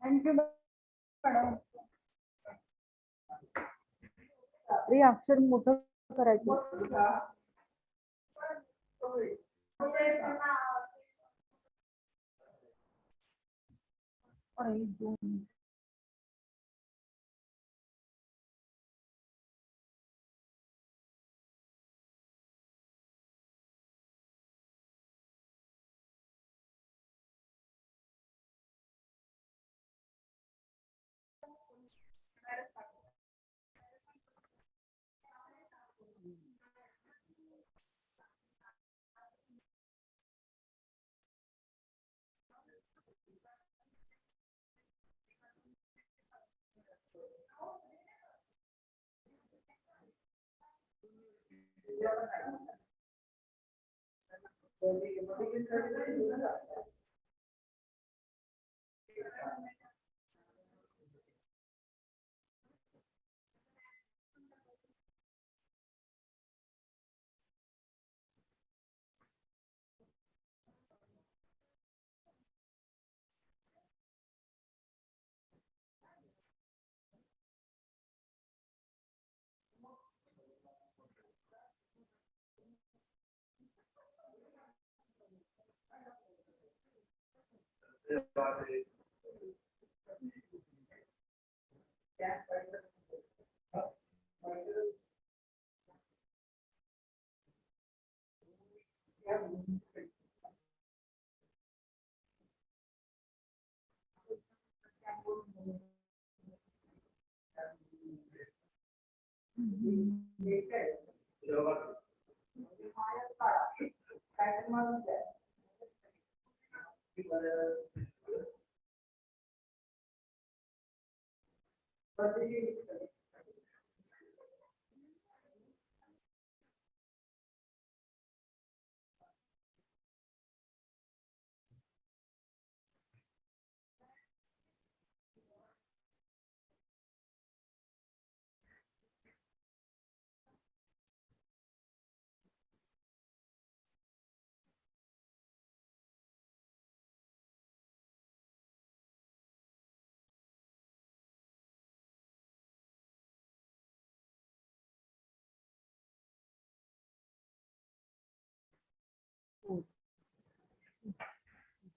Thank you madam. हे अक्षर मोठं करायचं. आणि दोन.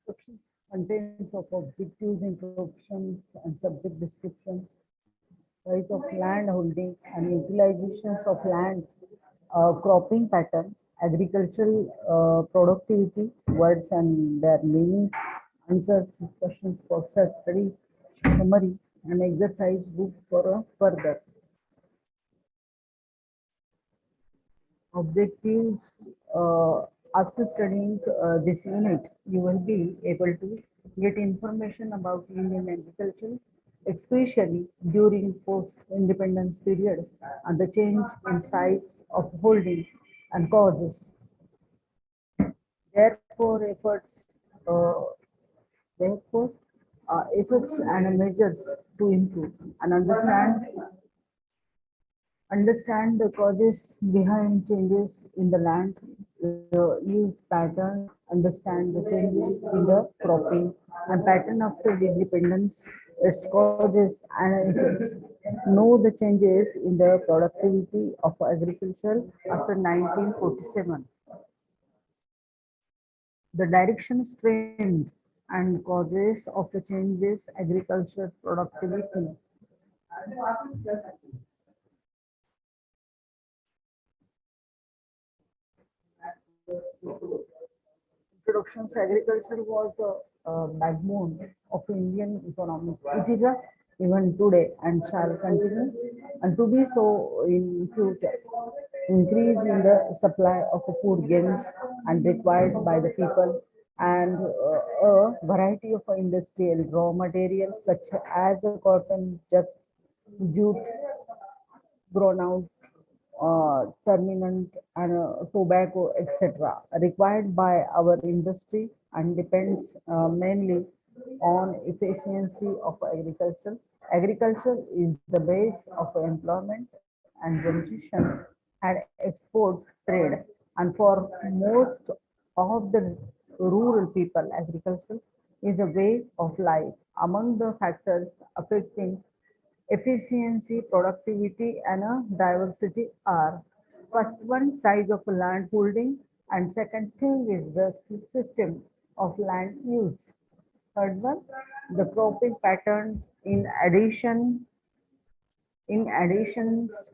Instructions contains of objectives, introductions, and subject descriptions, types of land holding and utilizations of land, cropping pattern, agricultural productivity, words and their meanings, answers to questions for study, summary, and exercise book for further. Objectives. After studying this unit, you will be able to get information about Indian agriculture, especially during post-independence period and the change in sites of holding and causes. Therefore, uh, therefore, efforts and measures to improve and understand the causes behind changes in the land use pattern, understand the changes in the cropping and pattern after the independence, its causes and effects. Know the changes in the productivity of agriculture after 1947. The direction, trend, and causes of the changes agriculture productivity. Introductions. Agriculture was the backbone of Indian economy. It is a even today and shall continue and to be so in future. Increase in the supply of food gains and required by the people and a variety of industrial raw materials such as cotton, just jute, grown out, terminant and tobacco, etc., required by our industry and depends mainly on efficiency of agriculture. Agriculture is the base of employment and generation and export trade. And for most of the rural people, agriculture is a way of life. Among the factors affecting efficiency, productivity, and diversity are: first one, size of land holding, and second thing is the system of land use. Third one, the cropping pattern. In addition,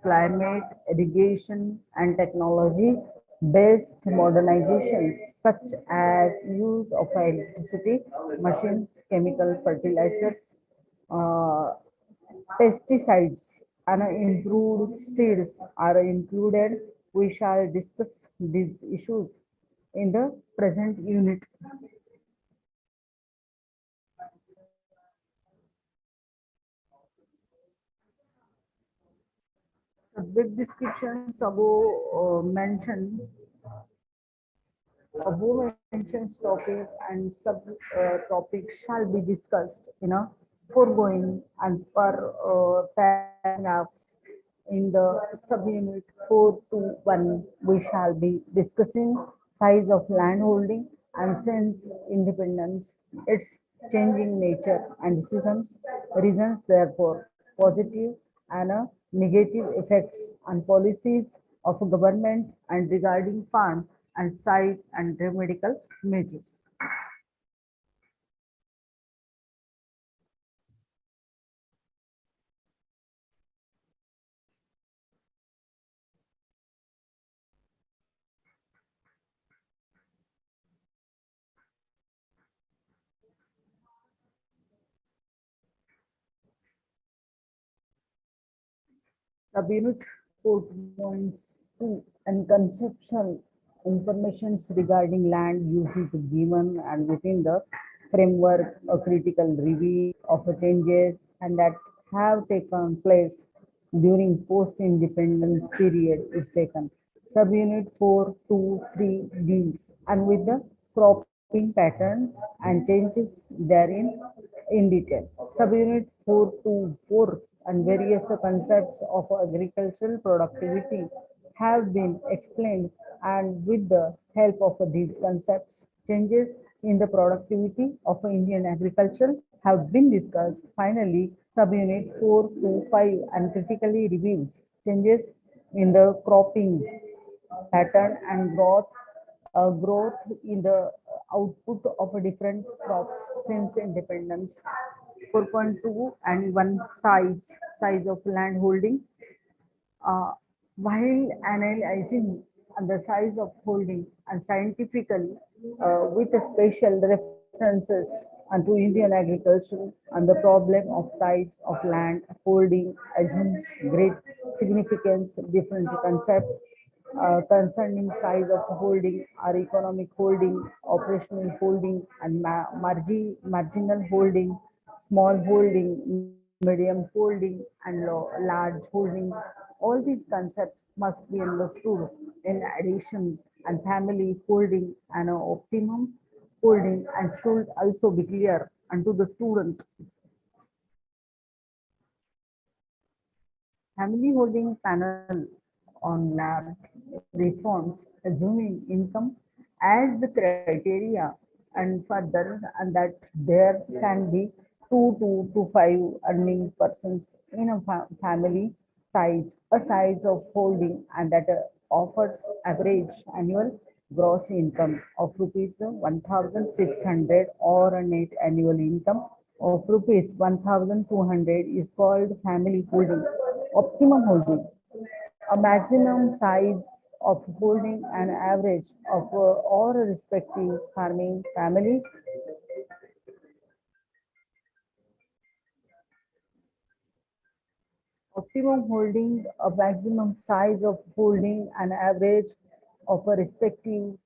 climate, irrigation, and technology-based modernizations such as use of electricity, machines, chemical fertilizers, uh, pesticides, and improved seeds are included. We shall discuss these issues in the present unit. Subject descriptions above mentioned topic and sub topics shall be discussed in a foregoing and per paragraphs in the subunit 4 to 1. We shall be discussing size of land holding and since independence, its changing nature and decisions, reasons therefore, positive and negative effects and policies of government and regarding farm and sites and remedial measures. Subunit 4.2 and conceptual informations regarding land use is given and within the framework a critical review of the changes and that have taken place during post-independence period is taken. Subunit 4.2.3 deals and with the cropping pattern and changes therein in detail. Subunit 4.2.4 and various concepts of agricultural productivity have been explained and with the help of these concepts, changes in the productivity of Indian agriculture have been discussed. Finally, subunit 4 to 5 and critically reviews changes in the cropping pattern and growth in the output of a different crops since independence. 4.2 and 1 size of land holding. Uh, while analyzing the size of holding and scientifically with a special references to Indian agriculture and the problem of size of land holding assumes great significance. Different concepts concerning size of holding are economic holding, operational holding, and marginal holding, small holding, medium holding, and large holding. All these concepts must be understood in addition and family holding and optimum holding and should also be clear unto the student. Family holding panel on lab reforms assuming income as the criteria and further and that there can be two to five earning persons in a family size, a size of holding and that offers average annual gross income of rupees 1,600 or a net annual income of rupees 1,200 is called family holding. Optimum holding, a maximum size of holding an average of all respective farming families. Optimum holding, a maximum size of holding an average of a respective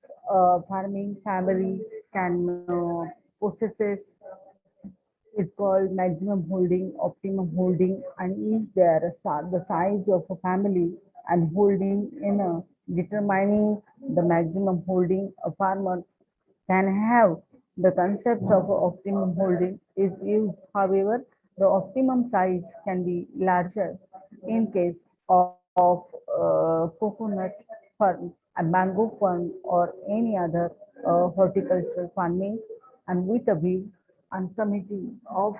farming family can possesses is called maximum holding, optimum holding, and is there the size of a family and holding in a determining the maximum holding a farmer can have. The concept of optimum holding is used. However, the optimum size can be larger in case of coconut farm, a mango farm, or any other horticultural farming, and with a view and committee of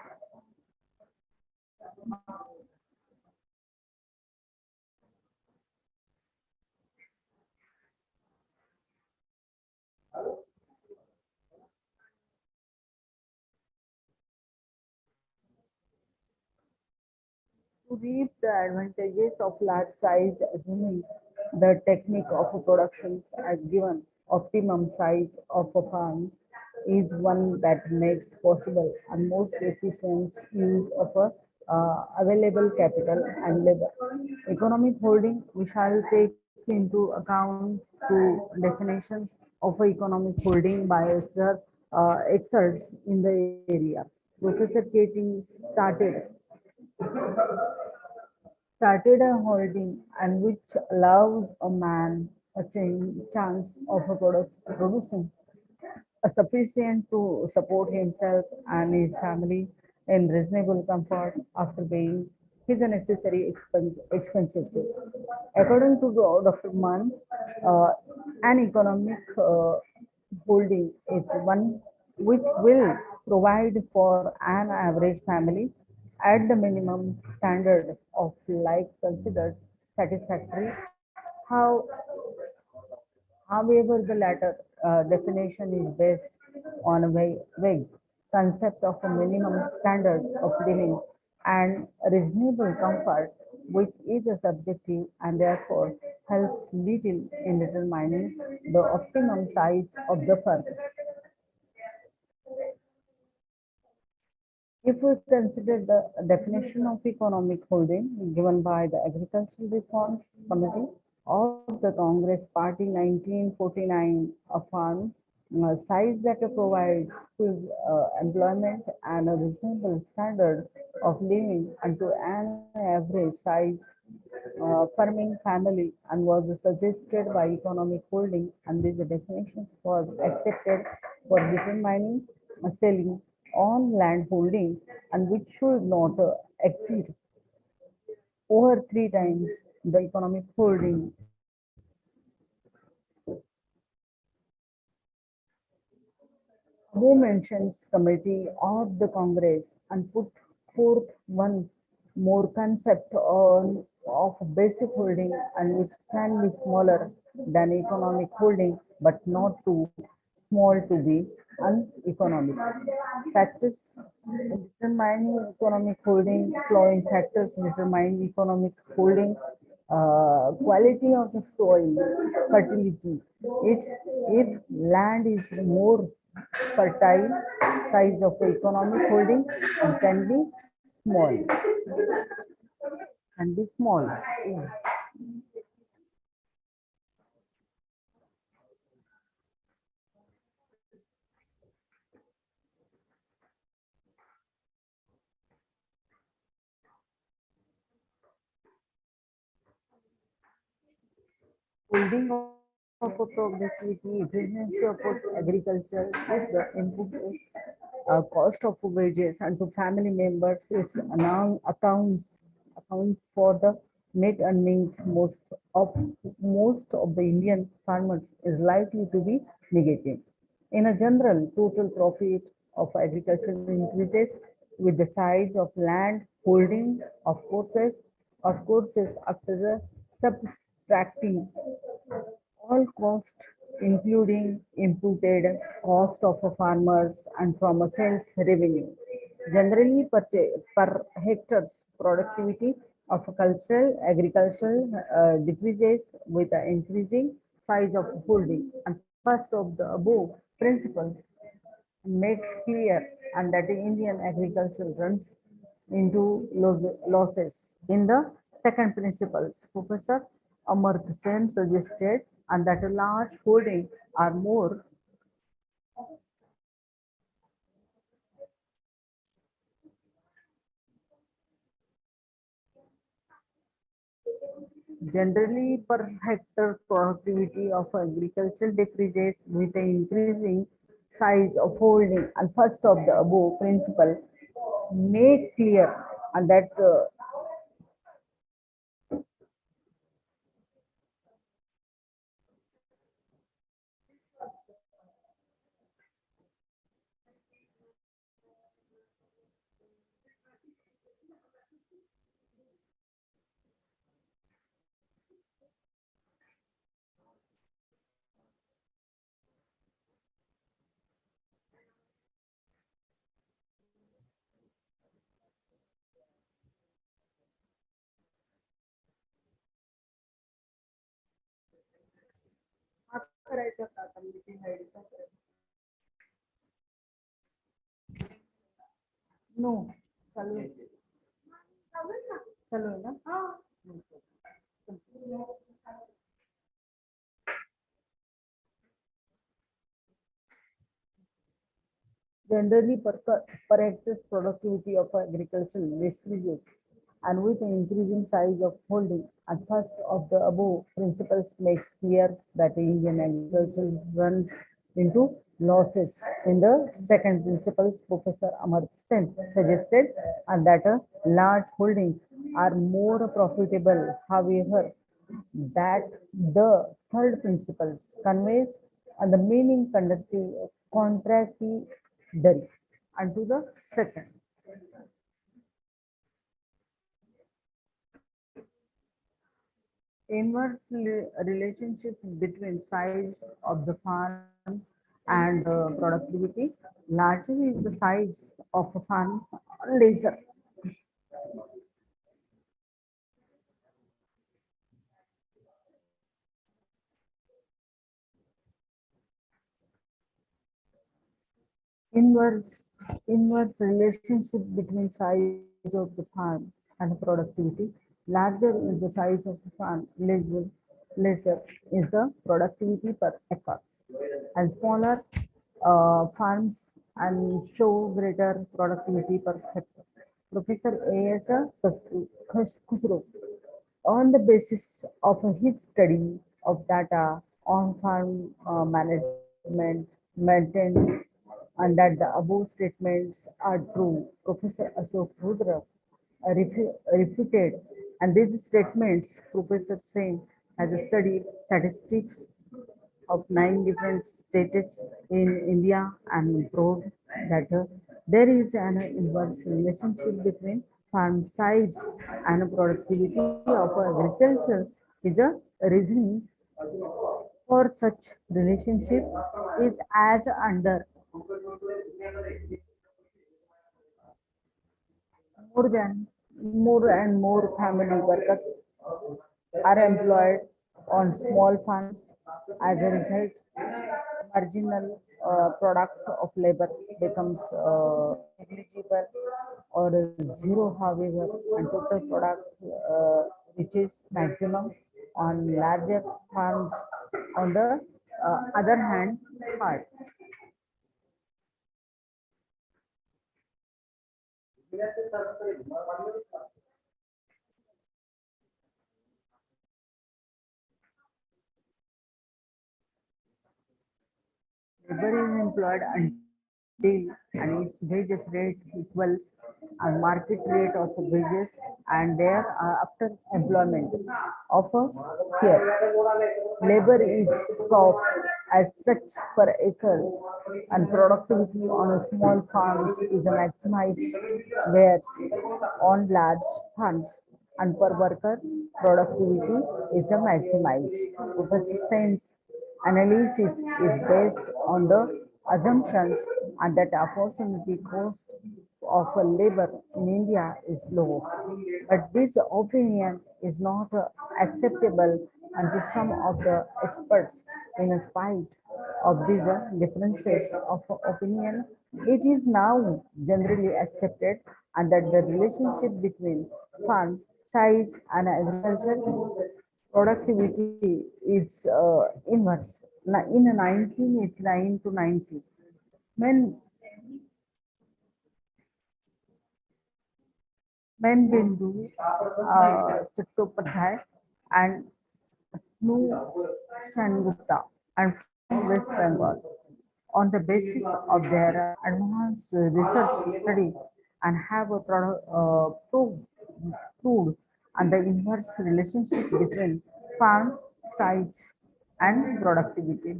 to reap the advantages of large size, assuming the technique of production as given optimum size of a farm is one that makes possible and most efficient use of a, available capital and labor. Economic holding, we shall take into account two definitions of economic holding by Sir experts in the area. Professor Katie started a holding and which allows a man a chance of a producing a sufficient to support himself and his family in reasonable comfort after paying his necessary expenses. According to Dr. Mann, uh, an economic holding is one which will provide for an average family at the minimum standard of life considered satisfactory. How However, the latter definition is based on a vague concept of a minimum standard of living and reasonable comfort, which is a subjective and therefore helps little in determining the optimum size of the firm. If we consider the definition of economic holding given by the Agricultural Reforms Committee of the Congress Party 1949, a farm size that provides full employment and a reasonable standard of living unto an average size farming family and was suggested by economic holding and these definitions was accepted for determining selling on land holding and which should not exceed over three times the economic holding. Above mentions committee of the Congress and put forth one more concept on of basic holding and which can be smaller than economic holding but not too small to be uneconomic. Factors determining economic holding, flowing factors determine economic holding, quality of the soil, fertility. If land is more fertile, size of the economic holding and can be small. Holding of a productivity, efficiency of agriculture is the input cost of wages and to family members its accounts for the net earnings most of the Indian farmers is likely to be negative. In a general, total profit of agriculture increases with the size of land holding of courses after the subtracting all costs, including imputed cost of a farmers and from a sales revenue. Generally, per hectare's productivity of a agricultural decreases with the increasing size of holding. And first of the above principle makes clear and that the Indian agriculture runs into losses. In the second principles, Professor Amartya Sen suggested and that a large holding are more generally per hectare productivity of agriculture decreases with the increasing size of holding and first of the above principle make clear and that करायचं का आता meeting ID चा करायचा? No चालू आहे. चालू आहे ना? Generally, per hectare's productivity of agriculture decreases, and with the increasing size of holding, and first of the above principles makes clear that Indian agriculture runs into losses. In the second principles, Professor Amar Sen suggested and that large holdings are more profitable. However, that the third principle conveys and the meaning contradictory unto the second. Inverse relationship between size of the farm and productivity. Larger is the size of a farm, lesser. Inverse, inverse relationship between size of the farm and productivity. Larger is the size of the farm, lesser is the productivity per acres. And smaller farms and show greater productivity per hectare. Professor A.S. Khusro, on the basis of his study of data on farm management maintained and that the above statements are true. Professor Ashok Rudra refuted, and these statements, Professor Sen has studied statistics of 9 different states in India and proved that there is an inverse relationship between farm size and productivity of agriculture is a reasoning for such relationship is as under more than more and more family workers are employed on small farms. As a result, marginal product of labor becomes negligible or zero, however, and total product reaches maximum on larger farms. On the other hand, part. Labor is employed until and its wages rate equals a market rate of wages and there after employment of a year. Labor is stopped as such per acres and productivity on a small farms is maximized whereas on large farms and per worker productivity is a maximized. Professor Sainz analysis is based on the assumptions and that opportunity cost of labor in India is low. But this opinion is not acceptable unto some of the experts. In spite of these differences of opinion, it is now generally accepted and that the relationship between farm size and agriculture productivity is inverse. In 1989 to 90, when Bindu Chattopadhyay and Nu Sengupta and from West Bengal on the basis of their advanced research study and have a proved and the inverse relationship between farm size and productivity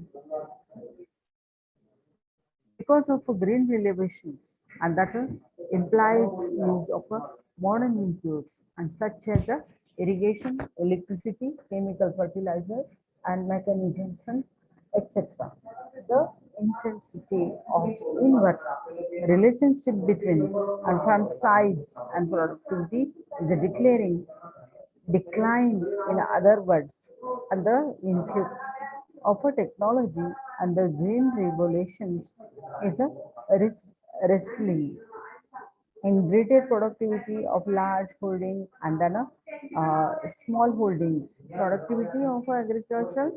because of green elevations and that implies use of modern inputs and such as the irrigation, electricity, chemical fertilizer, and mechanization, etc. The intensity of inverse relationship between unfarmed sides and productivity is a decline, in other words, and the influx of a technology and the green revolutions is a wrestling in greater productivity of large holding and then small holdings. Productivity of agriculture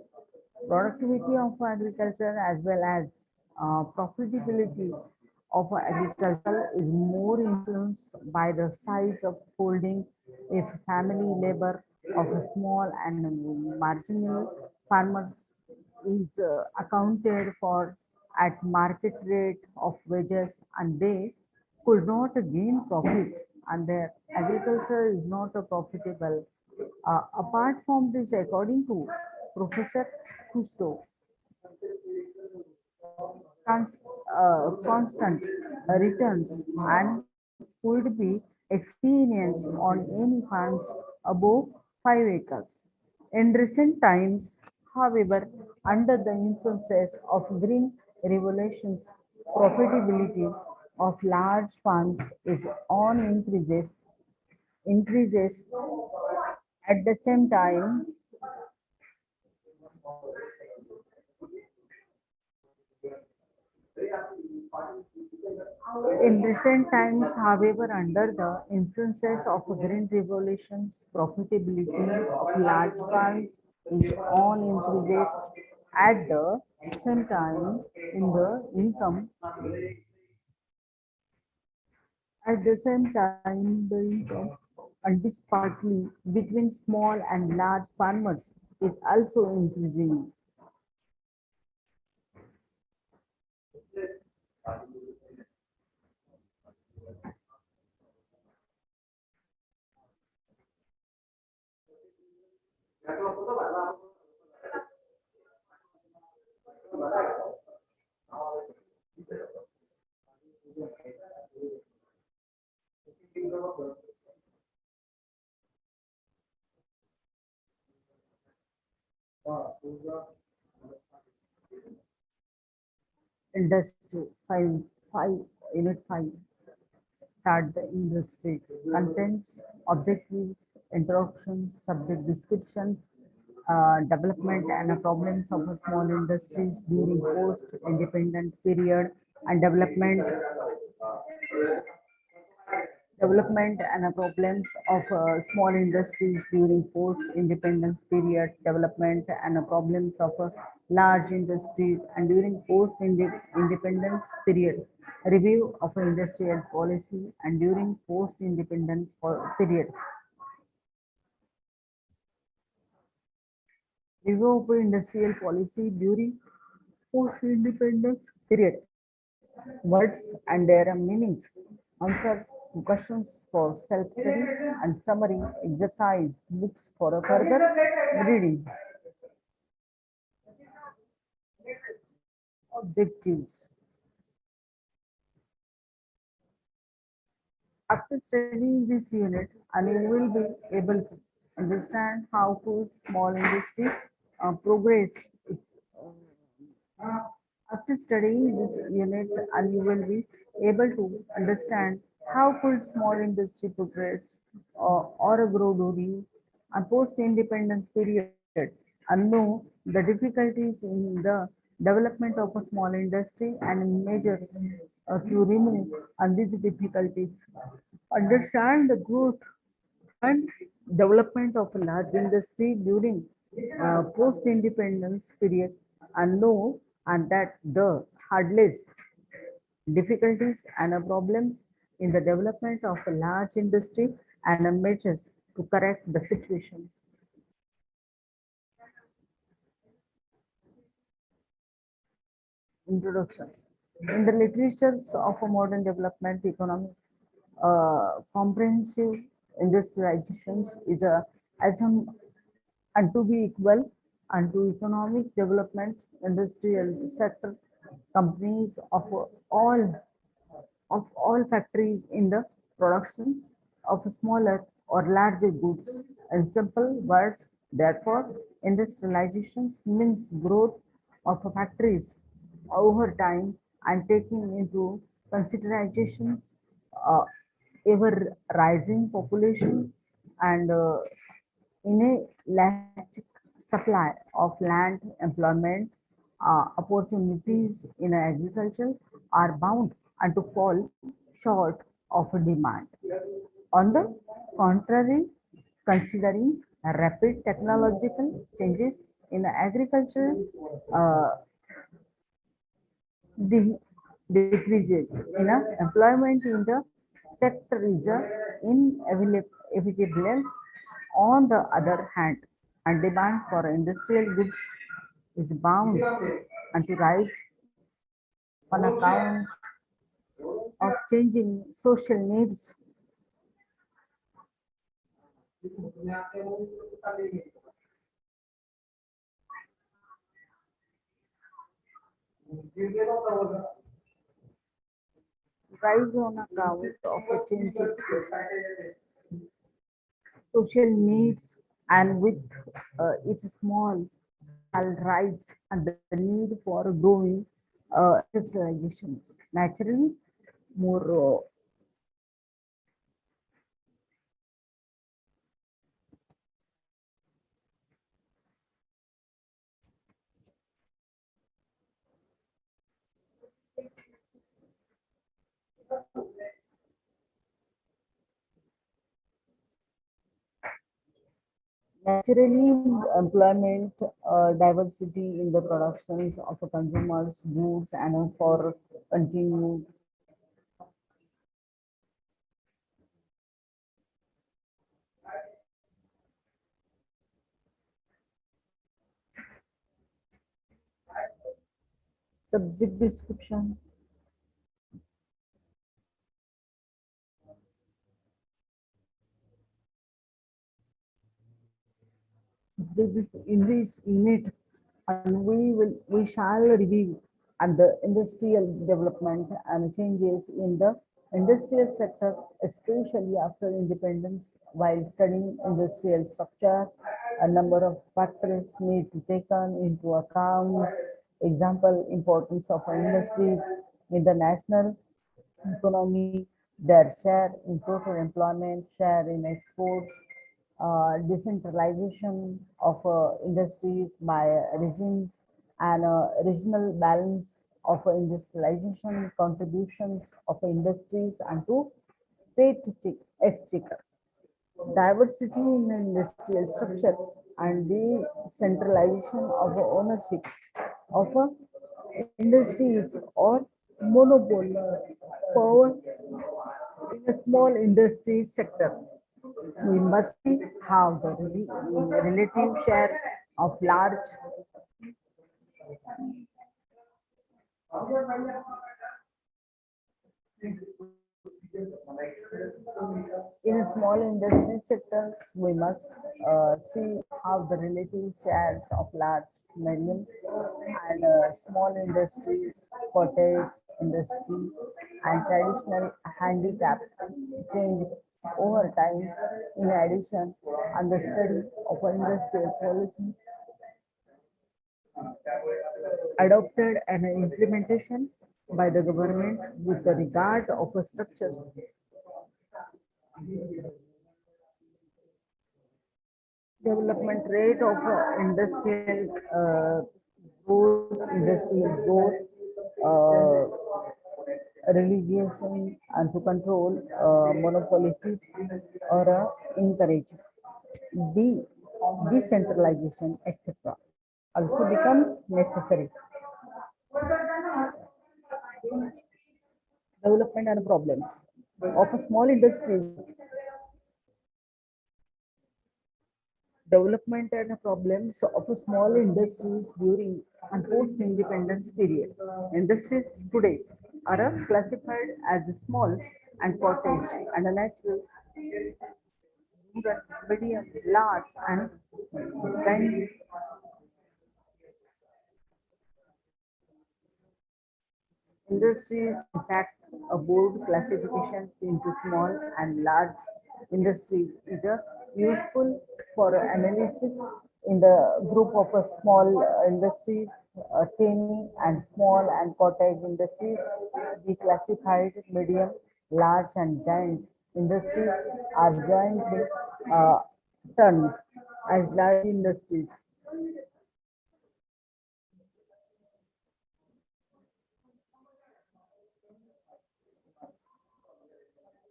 as well as profitability of agriculture is more influenced by the size of holding if family labor of a small and marginal farmers is accounted for at market rate of wages and they could not gain profit and their agriculture is not profitable. Apart from this, according to Professor Cousteau, constant returns and would be experienced on any farms above 5 acres. In recent times, however, under the influences of green revolutions, profitability of large farms is on increases at the same time. In recent times, however, under the influences of green revolutions, profitability of large farms is on increases. At the same time, in the income, at the same time, the income and disparity between small and large farmers is also increasing. Industry 5 unit 5 start the industry contents, objectives, introductions, subject descriptions, development and problems of small industries during post-independent period, and development and problems of small industries during post-independence period, development and problems of large industries and during post-independence period, review of industrial policy and during post-independence period, review of industrial policy during post-independence period, words and their meanings, answer to questions for self-study and summary exercise books for a further reading. Objectives. After studying this unit, and you will be able to understand how to small industry progressed its after studying this unit, and you will be able to understand how could small industry progress or grow during a post-independence period and know the difficulties in the development of a small industry and measures to remove and these difficulties. Understand the growth and development of a large industry during post-independence period and know and that the hardest difficulties and problems in the development of a large industry and measures to correct the situation. Introductions. In the literatures of a modern development economics, comprehensive industrializations is a assumed and to be equal and to economic development industrial sector companies of all factories in the production of smaller or larger goods. In simple words, therefore, industrialization means growth of factories over time and taking into considerations uh, ever rising population and inelastic supply of land, employment, opportunities in agriculture are bound and to fall short of demand. On the contrary, considering rapid technological changes in agriculture, uh, the decreases in employment in the sector is inevitable. On the other hand, and demand for industrial goods is bound and to rise on account of changing social needs. Rise on account of a changing social needs and with its small rights and the need for growing industrializations. Naturally, more naturally employment diversity in the productions of a consumers goods and for continued subject description. In this unit, and we shall review and the industrial development and changes in the industrial sector, especially after independence. While studying industrial structure, a number of factors need to taken into account. Example, importance of industries in the national economy, their share in total employment, share in exports, decentralization of industries by regions, and regional balance of industrialization, contributions of industries and to state exchequer, diversity in industrial structure, and decentralization of ownership of industries or monopoly power in a small industry sector. We must see how the relative share of large in a small industry sector, we must see how the relative shares of large, medium, and small industries, cottage industry, and traditional handicraft change over time. In addition, and the study of industrial policy adopted and implementation by the government with the regard of a structure development rate of industrial growth, religiously and to control monopolies or encourage the decentralization, etc. also becomes necessary. Development and problems of a small industry. Development and problems of a small industries during and post-independence period. Industries today are classified as small and cottage and a natural, rural, medium, large, and then industries in fact a board classifications into small and large industries is useful for analysis in the group of a small industries, tiny and small and cottage industries. The classified medium, large and giant industries are jointly uh, termed as large industries.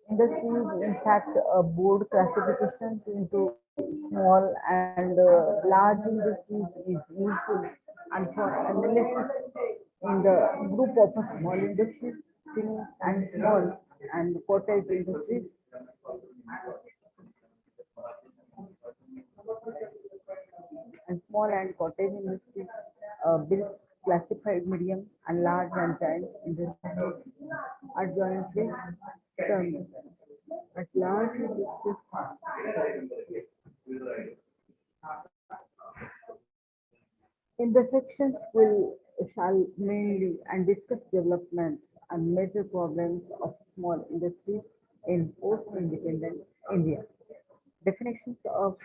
Industries, in fact, board classifications into small and large industries is useful, and for analysis in the group of a small industries, tiny and small and cottage industries, and small and cottage industries, build classified medium and large and giant industries are jointly termed as large industries. In the sections will shall mainly and discuss developments and major problems of small industries in post-independent India. Definitions of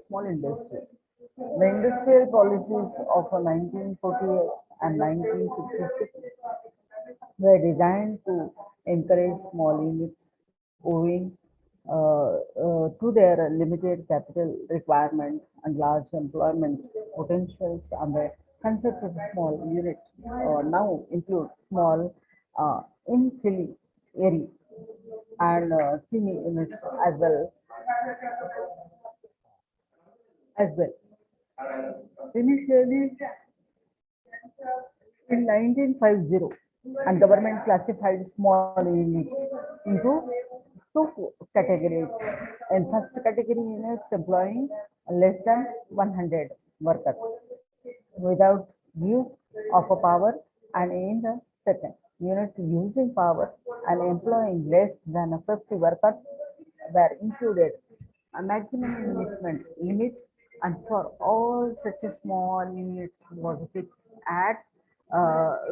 small industries. The industrial policies of 1948 and 1956 were designed to encourage small units owing to their limited capital requirements and large employment potentials, and the concept of small unit now include small ancillary and teeny units as well. Initially, in 1950, and government classified small units into two categories. In first category, units employing less than 100 workers without use of a power, and in the second unit using power and employing less than 50 workers were included. A maximum investment limit and for all such a small units was fixed at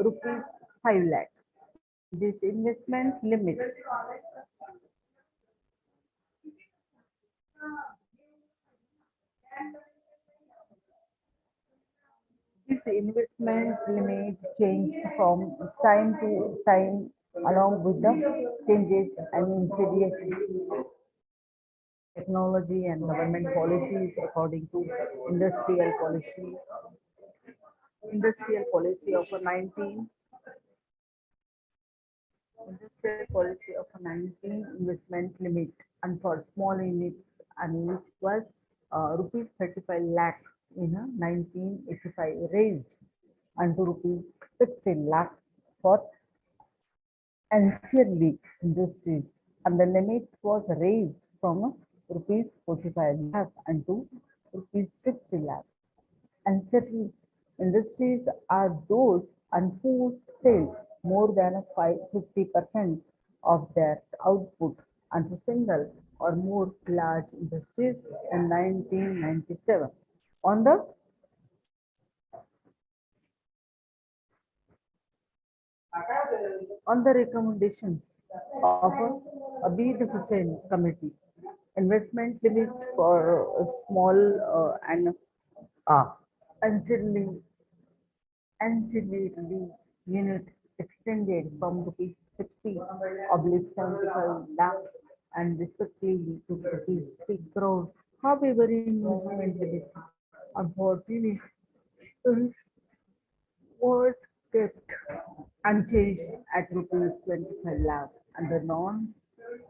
rupees 5 lakh. This investment limit, this investment limit changed from time to time along with the changes and introductions technology and government policies according to industrial policy industrial policy of a 19 industrial policy of a 19 investment limit, and for small units and which was rupees 35 lakhs in 1985 raised unto rupees 16 lakhs for ancillary industries, and the limit was raised from rupees 45 lakh and to rupees 50 lakh. Ancillary industries are those and who sell more than 50% of their output and to single or more large industries in 1997. On the recommendations of a Abid Hussain committee, investment limit for small and uh, ancillary ancillary unit extended from rupees 60 oblique 75 lakh and respectively to rupees 3 crore. However, investment limit unfortunately was kept unchanged at rupees 25 lakh, and the norms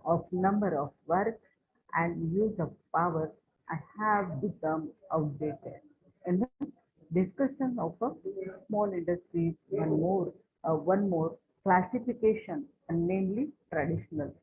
of number of works and use of power have become outdated. In the discussion of small industries, one more classification, and namely traditional.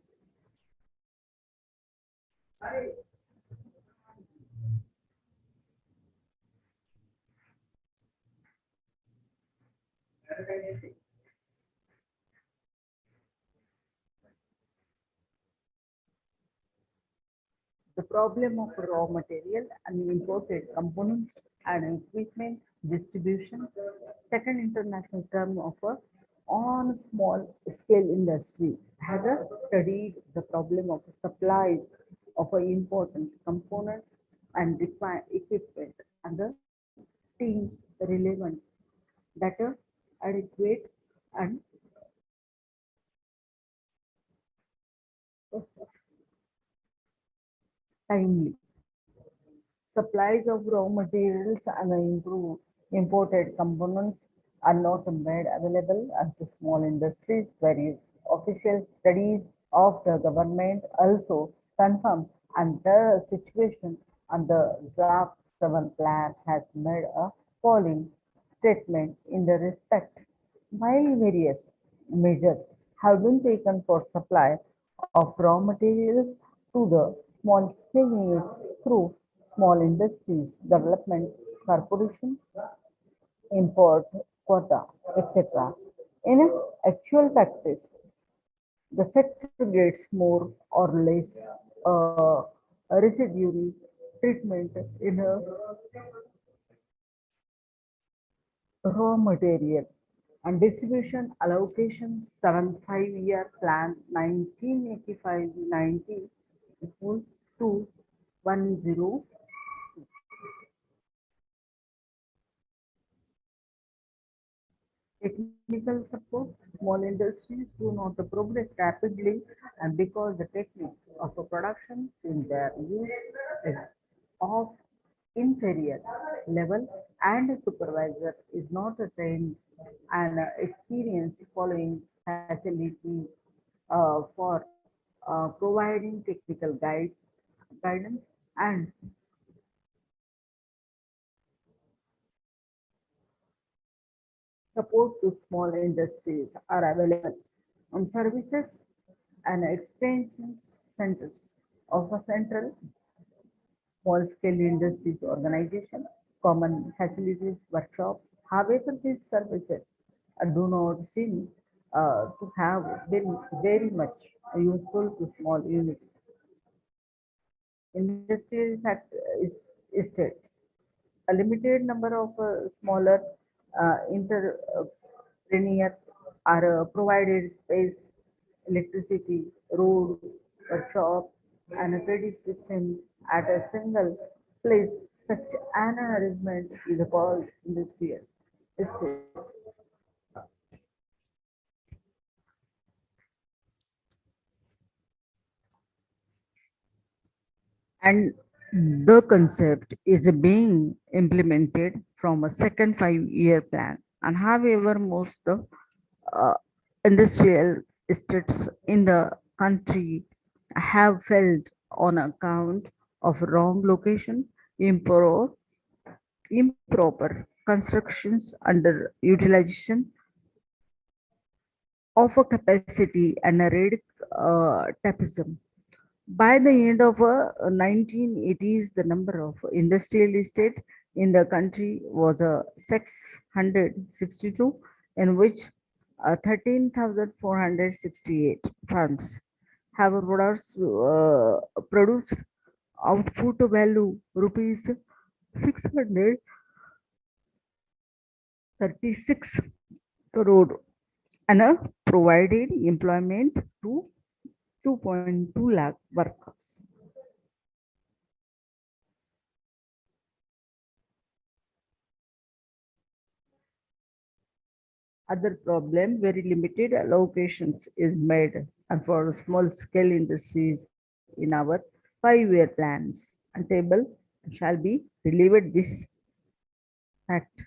The problem of raw material and imported components and equipment distribution. Second international term of a on small scale industry has studied the problem of supply of important components and define equipment and the team relevant, better, adequate, and timely. Supplies of raw materials and imported components are not made available to small industries. Various official studies of the government also confirm and the situation on the draft 7 plan has made a polling statement in the respect. While various measures have been taken for supply of raw materials to the small scale units through Small Industries Development Corporation, import quota, etc. In actual practice, the sector gets more or less uh, residual treatment in a raw material and distribution allocation 7 5-year plan 1985-90 equal to 10 technical support. Small industries do not progress rapidly and because the techniques of a production in their use is of inferior level and a supervisor is not trained and experienced following facilities for providing technical guidance and support to small industries are available on services and extension centers of a central small scale industries organization, common facilities, workshops. However, these services do not seem to have been very much useful to small units. Industrial estates. A limited number of smaller entrepreneurs are provided space, electricity, roads, workshops, and credit systems at a single place. Such an arrangement is called industrial estate. And the concept is being implemented from a second 5-year plan. And however, most uh, industrial estates in the country have failed on account of wrong location, improper constructions, under utilization of a capacity, and a tapism. By the end of 1980s, the number of industrial estate in the country was 662, in which 13,468 firms have produced output value rupees 636 crore and provided employment to 2.2 lakh workers. Other problem, very limited allocations is made and for small scale industries in our 5-year plans and table shall be relieved this fact.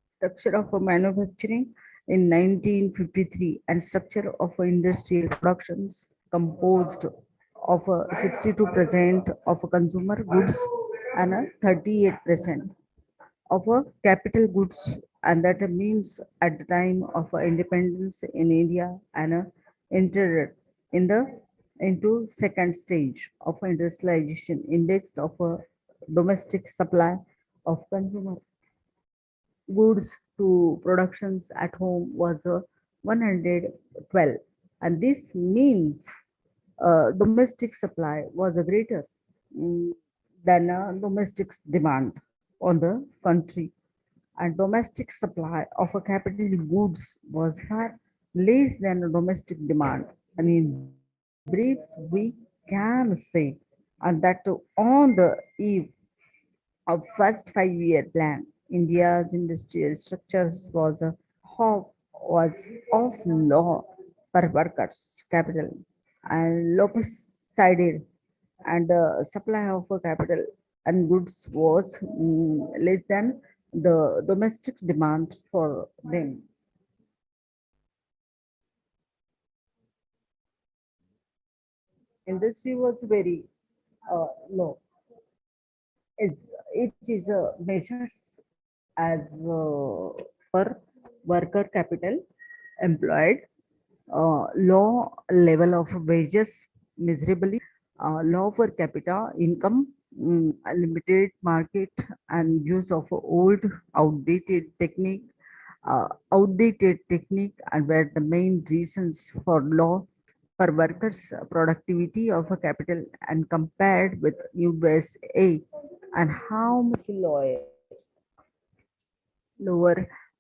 Structure of a manufacturing in 1953 and structure of industrial productions composed of 62% of consumer goods and 38% of capital goods, and that means at the time of independence in India and entered. in the into second stage of industrialization index of a domestic supply of consumer goods to productions at home was 112, and this means domestic supply was a greater mm, than domestic demand on the country, and domestic supply of a capital goods was far less than a domestic demand. And in brief, we can say, and that on the eve of first 5-year plan, India's industrial structures was a hope was of law per workers capital and lopsided, and the supply of capital and goods was less than the domestic demand for them. Industry was very low. It is measures as per worker capital employed, low level of wages miserably, low per capita income, a limited market, and use of old outdated technique and were the main reasons for low per workers productivity of a capital and compared with USA, and how much lower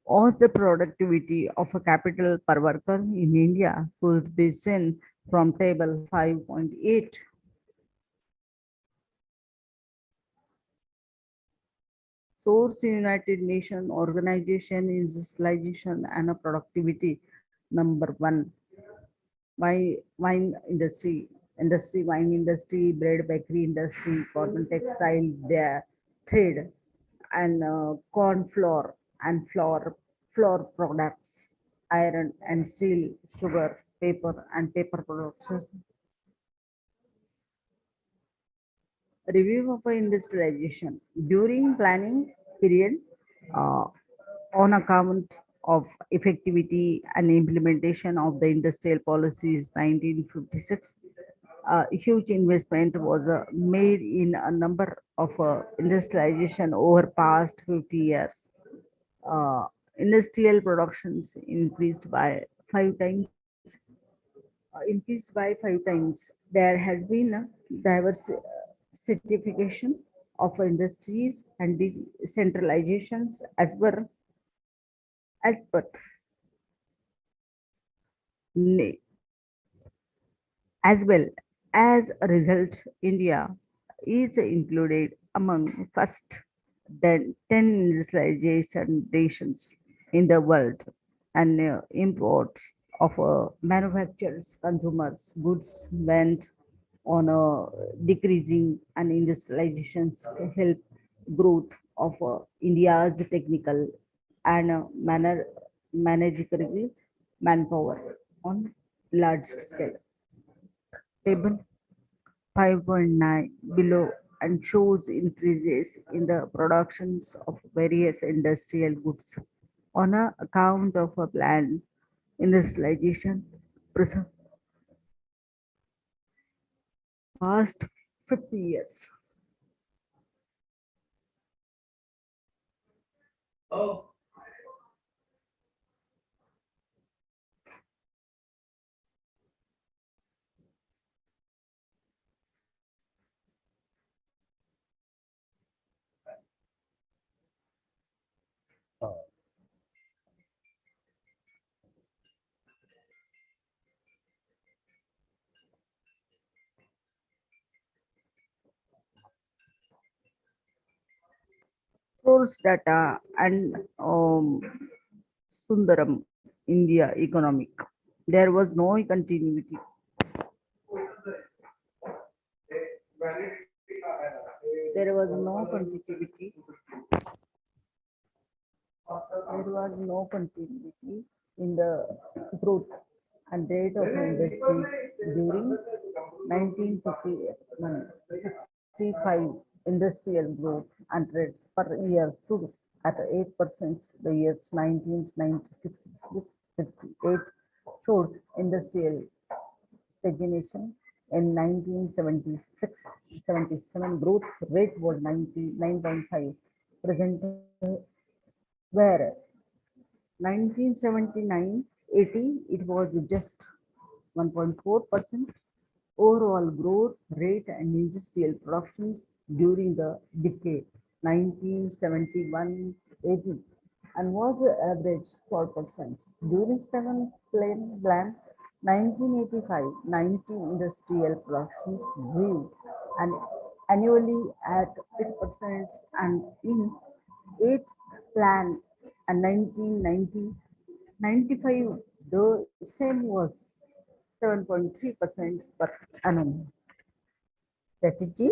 was the productivity of a capital per worker in India could be seen from table 5.8. Source United Nations Organization Industrialization and Productivity. Number one, wine industry, bread bakery industry, cotton textile, their trade, and corn flour and flour products, iron and steel, sugar, paper and paper products. Review of industrialization during planning period, uh, on account of effectivity and implementation of the industrial policies 1956. A huge investment was made in a number of industrialization over past 50 years. uh, Industrial productions five times increased by 5 times. There has been a diversification of industries and decentralizations as per na- as well. As a result, India is included among first then 10 industrialization nations in the world, and imports of manufacturers consumers goods went on a decreasing, and industrializations help growth of India's technical and managerial manpower on large scale. Table 5.9 below and shows increases in the productions of various industrial goods on account of a planned industrialization process past 50 years. Source data and Sundaram India economic. There was no continuity. There was no continuity. There was no continuity in the growth and rate of industries during 1951. 65 industrial growth and rates per year stood at 8%. The years 1996 58 showed industrial stagnation in 1976, 77 growth rate was 99.5 percent, whereas 1979, 80 it was just 1.4%. Overall growth rate and industrial productions during the decade 1971-80 and was the average 4%. During seven plan 1985, 90 industrial productions grew and annually at 8% and in eighth plan and 1990 95 the same was 7.3% per annum. Strategy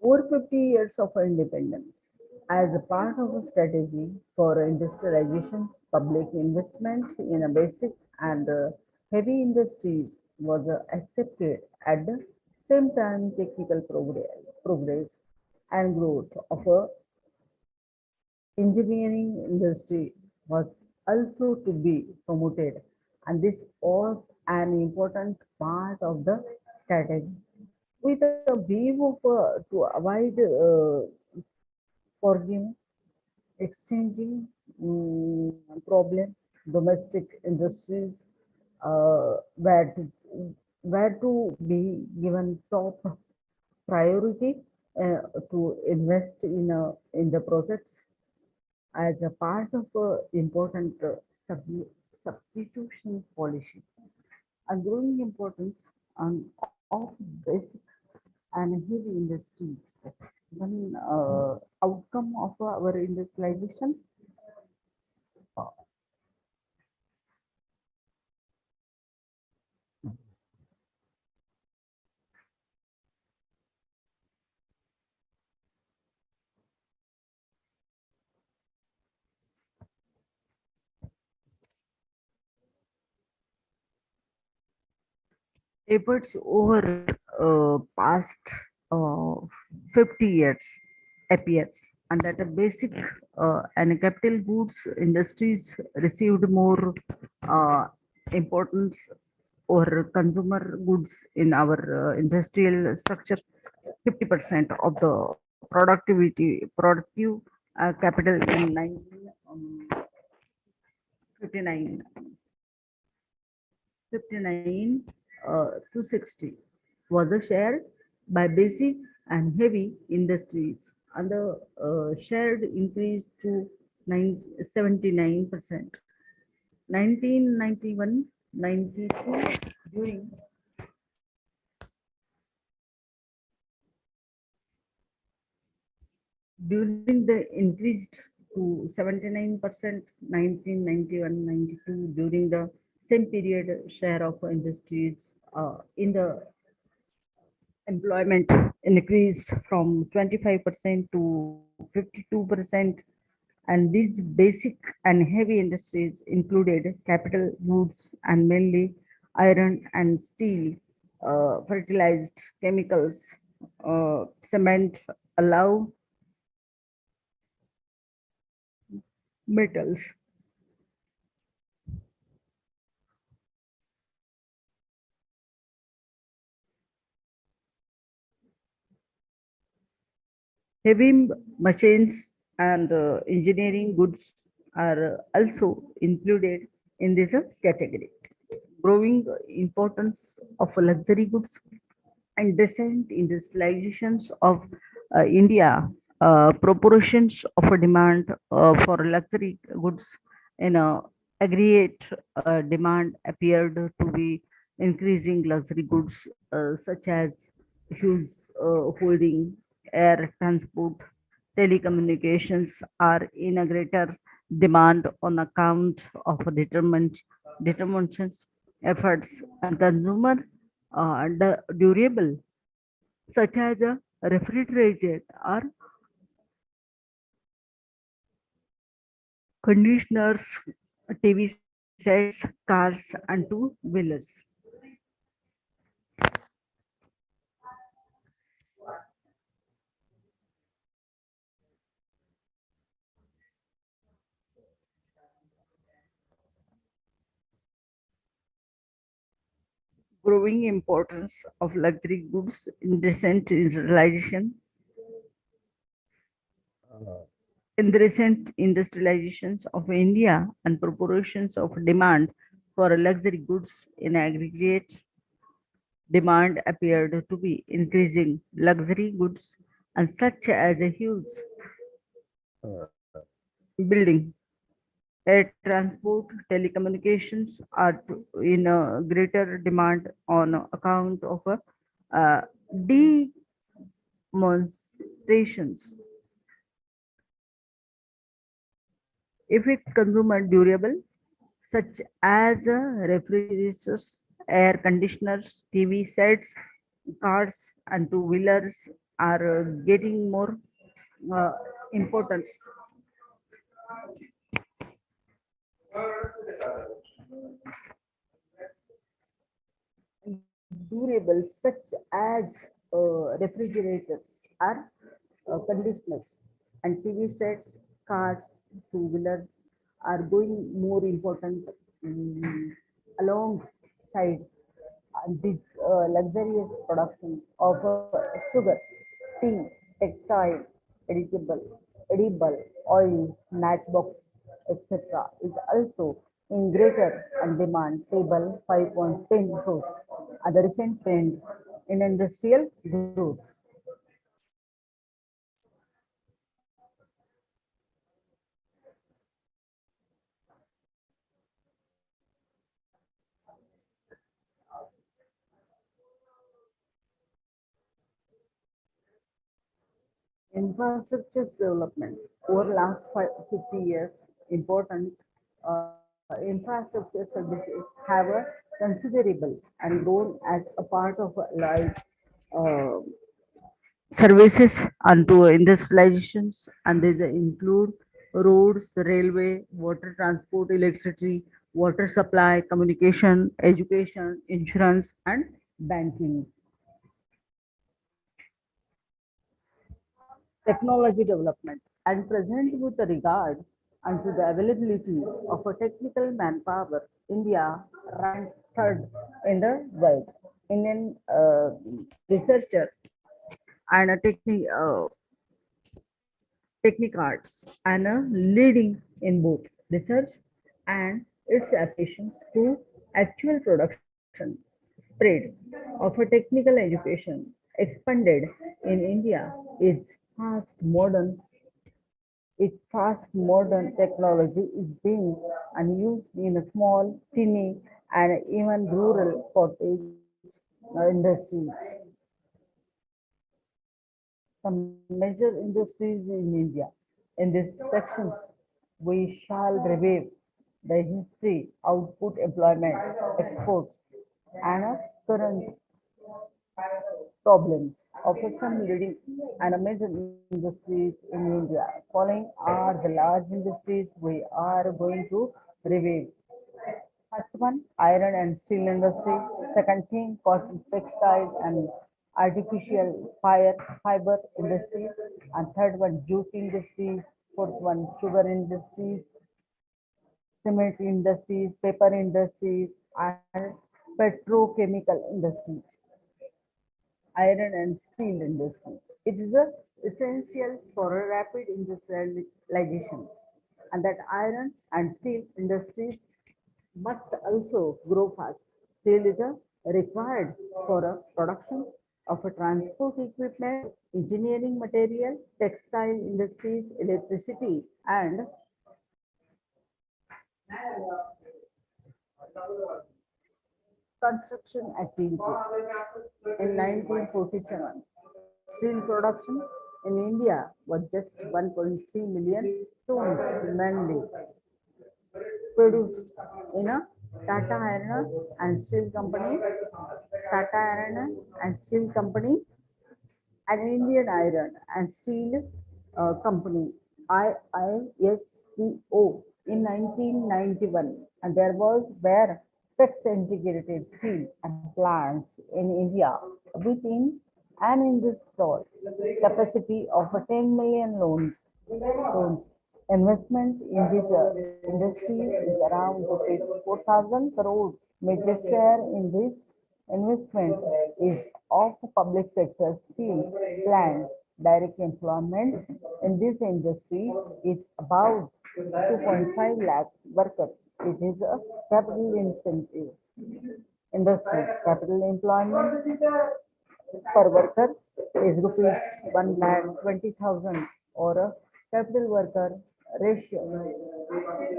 over 50 years of independence. As a part of a strategy for industrialization, public investment in a basic and heavy industries was accepted at the same time technical progress and growth of a engineering industry was also to be promoted, and this was an important part of the strategy. With a view of to avoid forgiving, exchanging problem, domestic industries were to be given top priority to invest in the projects as a part of important substitution policy. A growing importance of basic and heavy industries. One outcome of our industrialization efforts over past uh, 50 years appears and that a basic and capital goods industries received more uh, importance or consumer goods in our industrial structure. 50% of the productive capital in 1959 59 to 60 was shared by basic and heavy industries, and the shared increased to 79%. 1991 92 during the increased to 79%. 1991-92 during the same period share of industries in the employment increased from 25% to 52%, and these basic and heavy industries included capital goods and mainly iron and steel, fertilized chemicals, cement, allow metals. Heavy machines and engineering goods are also included in this category. Growing importance of luxury goods and recent industrializations of India, proportions of a demand for luxury goods in aggregate demand appeared to be increasing. Luxury goods such as huge holding, air transport, telecommunications are in a greater demand on account of determinations, efforts, and consumer durable such as a refrigerator or conditioners, TV sets, cars, and two wheelers. growing importance of luxury goods in recent industrialization. In the recent industrializations of India and proportions of demand for luxury goods in aggregate, demand appeared to be increasing. Luxury goods and such as a huge building, air transport, telecommunications are in a greater demand on account of uh, demonstrations. If it consumer durable, such as refrigerators, air conditioners, TV sets, cars, and two-wheelers are getting more uh, important. Durable, such as refrigerators, are conditioners, and TV sets, cars, two-wheelers are going more important alongside these luxurious productions of sugar, tea, textile, edible, oil, matchbox, etc. is also in greater and demand. Table 5.10 shows the recent trend in industrial growth. Infrastructure development over last 50 years, important infrastructure services have a considerable and grown as a part of life uh, services onto industrializations, and these include roads, railway, water transport, electricity, water supply, communication, education, insurance, and banking. Technology development and present with regard unto the availability of a technical manpower, India ranks third in the world. Indian researcher and a technicards and a leading in both research and its applications to actual production spread of a technical education expanded in India is fast modern its fast modern technology is being and used in a small, tiny, and even rural cottage industries. Some major industries in India. In this section, we shall review the history, output, employment, exports, and current problems of some leading and major industries in India. Following are the large industries we are going to review. First one, iron and steel industry. Second thing, cotton, textile and artificial fiber industry. And third one, jute industry. Fourth one, sugar industries, cement industries, paper industries, and petrochemical industries, iron and steel industry. It is a essential for a rapid industrialization, and that iron and steel industries must also grow fast. Steel is required for a production of a transport equipment, engineering material, textile industries, electricity, and construction activity. In 1947, steel production in India was just 1.3 million tons, mainly produced in a Tata Iron and Steel Company, Tata Iron and Steel Company, an Indian Iron and Steel Company, IISCO, in 1991, and there was where six integrated steel and plants in India within an installed capacity of 10 million loans. Investment in this industry is around 4,000 crores. Major share in this investment is of public sector steel plant. Direct employment in this industry is about 2.5 lakh workers. It is a capital intensive industry. Capital employment per worker is rupees 1,20,000 or a capital worker ratio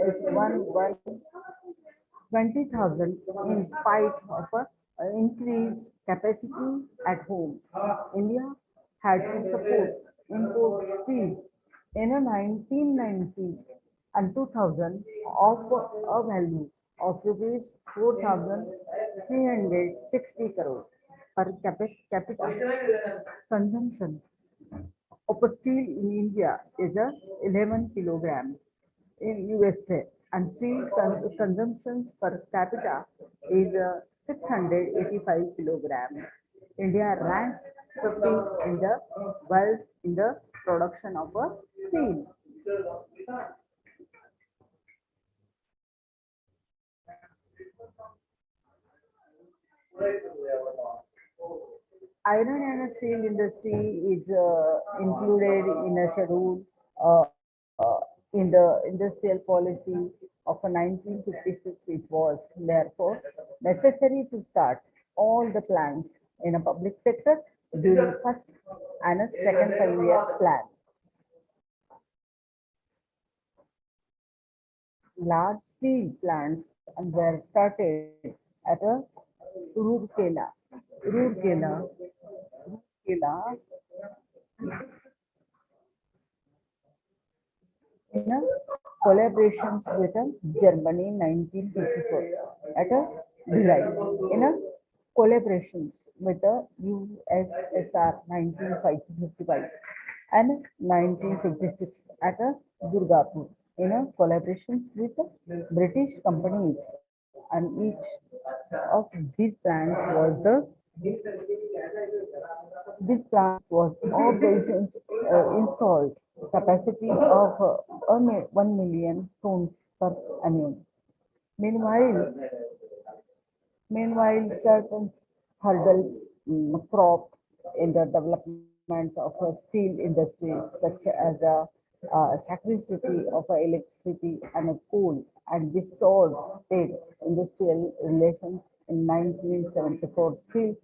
is 1,20,000 in spite of a increased capacity at home. India had to support import steel in a 1990 and 2000 of a value of rupees 4,360 crore per capita consumption of steel in India is a 11 kilogram in USA and steel consumptions per capita is 685 kilogram. India ranks 15 in the world in the production of steel. Iron and steel industry is included in a schedule in the industrial policy of 1956. It was therefore necessary to start all the plants in a public sector during first and a second 5-year plan. Large steel plants were started at a Rourkela, Rourkela, Rourkela in a collaborations with Germany 1954 at a Bhilai, in a collaborations with the USSR 1955 and 1956 at a Durgapur, in a collaborations with British companies, and each of these plants was the this plant was of the installed capacity of 1 million tons per annum. Meanwhile, meanwhile, certain hurdles cropped in the development of a steel industry, such as the scarcity of electricity and coal, and restored state industrial relations in 1974. Steel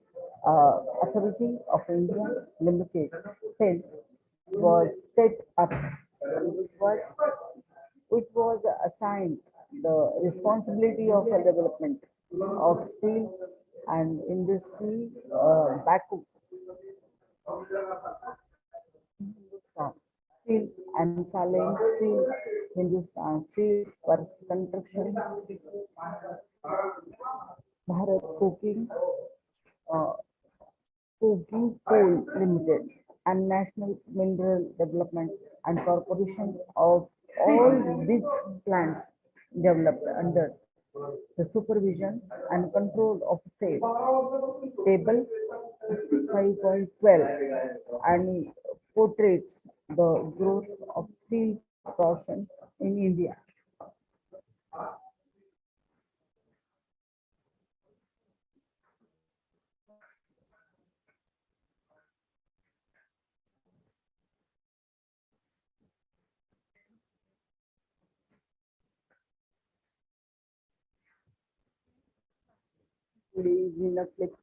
Authority of India Limited SAIL was set up, which was which was assigned the responsibility of the development of steel and industry Baku, Hindustan Steel and Salem Steel, Hindustan Steel Works Construction, Bharat uh, Coking Coal Limited, and National Mineral Development and Corporation of all these plants developed under the supervision and control of SAIL. Table 5.12 and portrays the growth of steel production in India. Today is in a